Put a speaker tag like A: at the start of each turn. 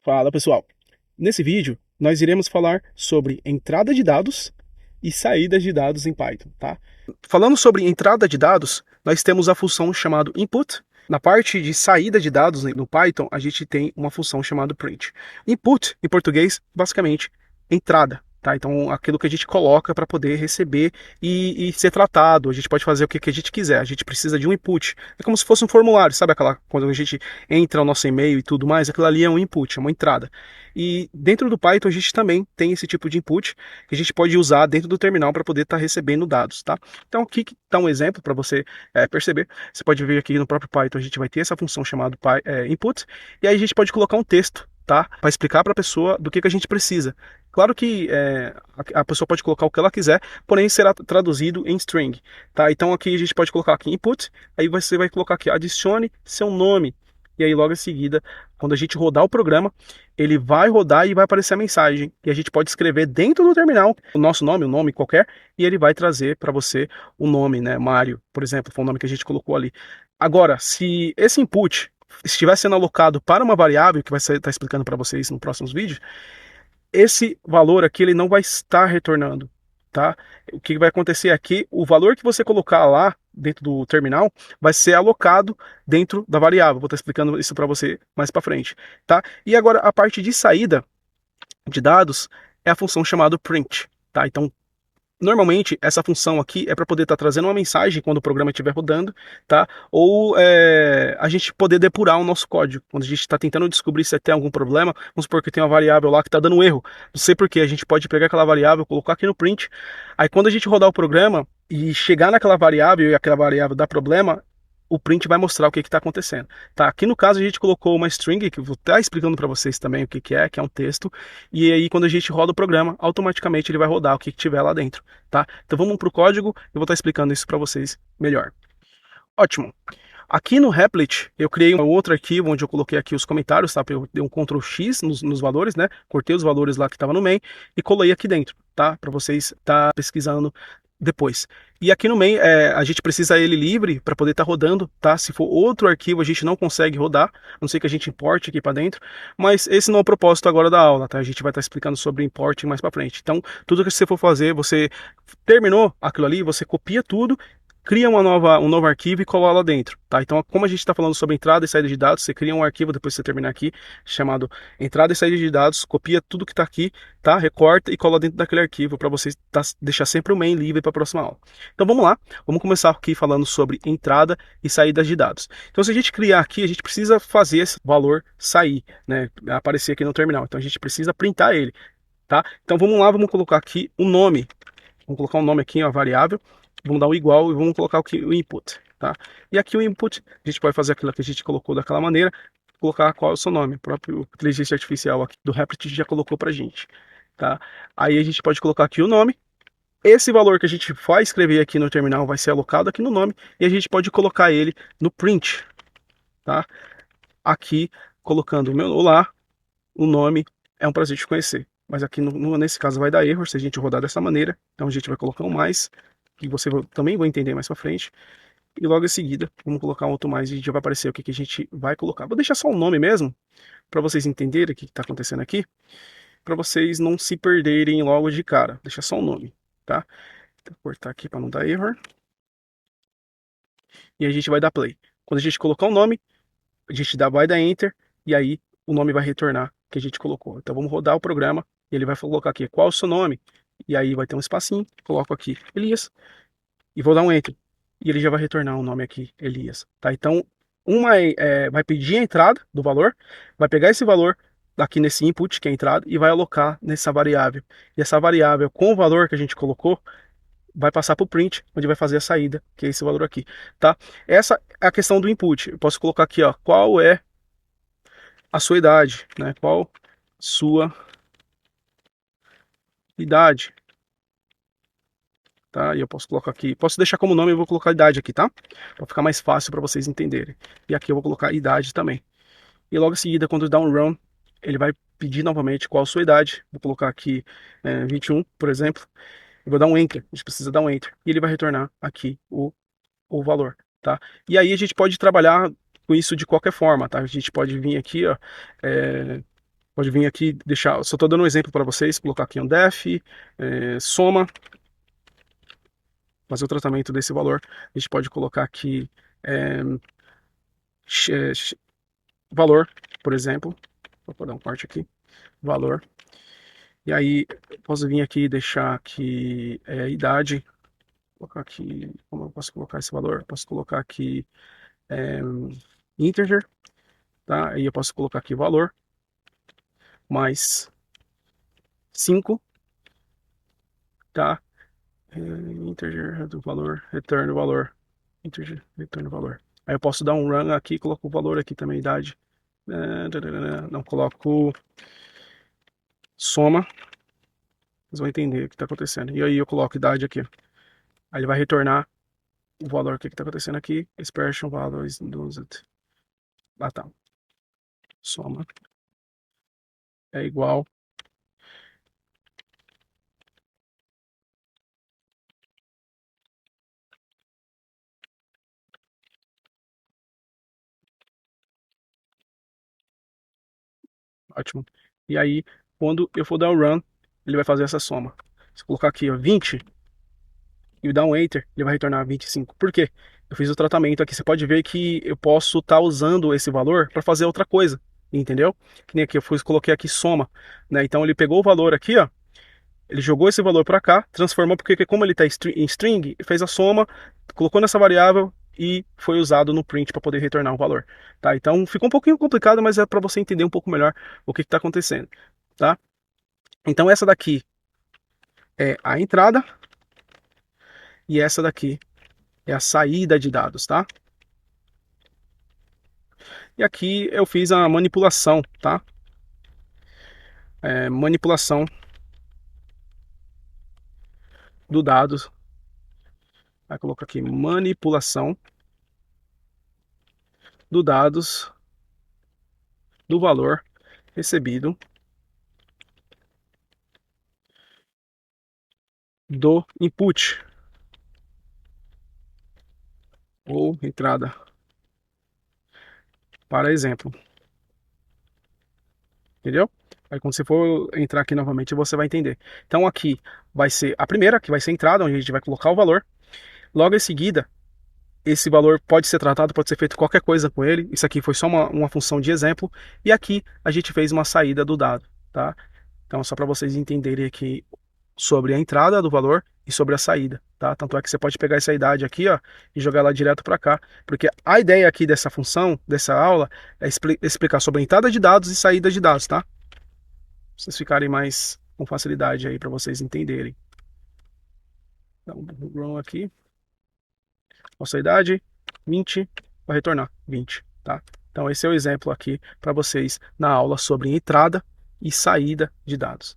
A: Fala pessoal, nesse vídeo nós iremos falar sobre entrada de dados e saída de dados em Python, tá? Falando sobre entrada de dados, nós temos a função chamada input. Na parte de saída de dados no Python, a gente tem uma função chamada print. Input, em português, basicamente, entrada. Tá? Então, aquilo que a gente coloca para poder receber e ser tratado. A gente pode fazer o que a gente quiser. A gente precisa de um input. É como se fosse um formulário, sabe aquela quando a gente entra o nosso e-mail e tudo mais? Aquilo ali é um input, é uma entrada. E dentro do Python a gente também tem esse tipo de input que a gente pode usar dentro do terminal para poder estar recebendo dados, tá? Então aqui está um exemplo para você perceber. Você pode ver aqui no próprio Python a gente vai ter essa função chamada input e aí a gente pode colocar um texto, tá? Para explicar para a pessoa do que a gente precisa. Claro que a pessoa pode colocar o que ela quiser, porém será traduzido em string, tá? Então aqui a gente pode colocar aqui input, aí você vai colocar aqui adicione seu nome, e aí logo em seguida, quando a gente rodar o programa, ele vai rodar e vai aparecer a mensagem, e a gente pode escrever dentro do terminal o nosso nome, um nome qualquer, e ele vai trazer para você o nome, né? Mário, por exemplo, foi o nome que a gente colocou ali. Agora, se esse input estiver sendo alocado para uma variável, que vai estar explicando para vocês nos próximos vídeos, esse valor aqui ele não vai estar retornando, tá? O que vai acontecer aqui, o valor que você colocar lá dentro do terminal vai ser alocado dentro da variável. Vou estar explicando isso para você mais para frente, tá? E agora a parte de saída de dados é a função chamada print, tá? Então normalmente, essa função aqui é para poder estar trazendo uma mensagem quando o programa estiver rodando, tá? Ou a gente poder depurar o nosso código. Quando a gente está tentando descobrir se tem algum problema, vamos supor que tem uma variável lá que está dando um erro. Não sei porquê, a gente pode pegar aquela variável, colocar aqui no print, aí quando a gente rodar o programa e chegar naquela variável e aquela variável dá problema, o print vai mostrar o que está acontecendo. Tá? Aqui no caso a gente colocou uma string, que eu vou estar explicando para vocês também o que é um texto, e aí quando a gente roda o programa, automaticamente ele vai rodar o que tiver lá dentro. Tá? Então vamos para o código, eu vou estar explicando isso para vocês melhor. Ótimo. Aqui no Replit, eu criei um outro arquivo onde eu coloquei aqui os comentários, tá? Eu dei um Ctrl X nos valores, né? Cortei os valores lá que estava no main e colei aqui dentro, tá? Para vocês estar pesquisando depois. E aqui no main, a gente precisa ele livre para poder estar rodando, tá? Se for outro arquivo, a gente não consegue rodar, a não ser que a gente importe aqui para dentro, mas esse não é o propósito agora da aula, tá? A gente vai estar explicando sobre importing mais para frente. Então, tudo que você for fazer, você terminou aquilo ali, você copia tudo, cria um novo arquivo e cola lá dentro, tá? Então, como a gente está falando sobre entrada e saída de dados, você cria um arquivo depois que você terminar aqui, chamado entrada e saída de dados, copia tudo que está aqui, tá? Recorta e cola dentro daquele arquivo para você deixar sempre o main livre para a próxima aula. Então, vamos lá, vamos começar aqui falando sobre entrada e saída de dados. Então, se a gente criar aqui, a gente precisa fazer esse valor sair, né? Aparecer aqui no terminal. Então, a gente printar printar ele, tá? Então, vamos lá, vamos colocar aqui o nome. Vamos colocar um nome aqui, uma variável. Vamos dar o igual e vamos colocar aqui o input, tá? E aqui o input, a gente pode fazer aquilo que a gente colocou daquela maneira, colocar qual é o seu nome. O próprio inteligência artificial aqui do Replit já colocou pra gente, tá? Aí a gente pode colocar aqui o nome. Esse valor que a gente vai escrever aqui no terminal vai ser alocado aqui no nome e a gente pode colocar ele no print, tá? Aqui, colocando o meu olá, o nome, é um prazer te conhecer. Mas aqui nesse caso vai dar erro se a gente rodar dessa maneira. Então a gente vai colocar um mais, que você também vai entender mais pra frente. E logo em seguida, vamos colocar um outro mais e já vai aparecer o que a gente vai colocar. Vou deixar só o nome mesmo, para vocês entenderem o que está acontecendo aqui, para vocês não se perderem logo de cara. Deixa só o nome, tá? Vou cortar aqui para não dar erro. E a gente vai dar play. Quando a gente colocar o nome, a gente vai dar enter e aí o nome vai retornar que a gente colocou. Então vamos rodar o programa e ele vai colocar aqui qual é o seu nome. E aí vai ter um espacinho, coloco aqui Elias e vou dar um enter. E ele já vai retornar o nome aqui, Elias. Tá? Então, uma vai pedir a entrada do valor, vai pegar esse valor aqui nesse input, que é a entrada, e vai alocar nessa variável. E essa variável, com o valor que a gente colocou, vai passar para o print, onde vai fazer a saída, que é esse valor aqui. Tá? Essa é a questão do input. Eu posso colocar aqui, ó, qual é a sua idade, né? Qual sua idade? Tá? E eu posso colocar aqui, posso deixar como nome, eu vou colocar idade aqui, tá? Para ficar mais fácil para vocês entenderem. E aqui eu vou colocar idade também. E logo em seguida, quando dá um run, ele vai pedir novamente qual a sua idade. Vou colocar aqui 21, por exemplo. Eu vou dar um enter, a gente precisa dar um enter. E ele vai retornar aqui o valor, tá? E aí a gente pode trabalhar com isso de qualquer forma, tá? A gente pode vir aqui, ó, Pode vir aqui, deixar, só estou dando um exemplo para vocês, colocar aqui um def, soma, fazer o tratamento desse valor. A gente pode colocar aqui valor, por exemplo. Vou dar um corte aqui, valor. E aí, posso vir aqui e deixar aqui idade. Vou colocar aqui, como eu posso colocar esse valor? Posso colocar aqui integer, tá? Aí eu posso colocar aqui valor mais 5, tá? Integer do valor, return o valor, integer, return o valor. Aí eu posso dar um run aqui, coloco o valor aqui também, idade. Não, coloco soma. Vocês vão entender o que está acontecendo. E aí eu coloco idade aqui. Aí ele vai retornar o valor que está acontecendo aqui. Expression value is used. Ah, tá. Soma é igual ótimo. E aí, quando eu for dar o run, ele vai fazer essa soma. Se eu colocar aqui, ó, 20 e dar um enter, ele vai retornar 25. Por quê? Eu fiz o tratamento aqui. Você pode ver que eu posso estar usando esse valor para fazer outra coisa, entendeu? Que nem aqui eu coloquei aqui soma, né? Então ele pegou o valor aqui, ó. Ele jogou esse valor para cá, transformou porque como ele está em string, fez a soma, colocou nessa variável e foi usado no print para poder retornar um valor, tá? Então ficou um pouquinho complicado, mas é para você entender um pouco melhor o que está acontecendo, tá? Então essa daqui é a entrada e essa daqui é a saída de dados, tá? E aqui eu fiz a manipulação, tá? Manipulação do dado. Vai colocar aqui manipulação do dados do valor recebido do input ou entrada para exemplo. Entendeu? Aí quando você for entrar aqui novamente, você vai entender. Então aqui vai ser a primeira, que vai ser a entrada, onde a gente vai colocar o valor. Logo em seguida, esse valor pode ser tratado, pode ser feito qualquer coisa com ele. Isso aqui foi só uma função de exemplo. E aqui a gente fez uma saída do dado, tá? Então só para vocês entenderem aqui sobre a entrada do valor e sobre a saída, tá? Tanto é que você pode pegar essa idade aqui, ó, e jogar ela direto para cá, porque a ideia aqui dessa função, dessa aula, é explicar sobre a entrada de dados e saída de dados, tá? Pra vocês ficarem mais com facilidade aí para vocês entenderem. Então, run aqui, nossa idade, 20, vai retornar 20, tá? Então esse é o exemplo aqui para vocês na aula sobre entrada e saída de dados.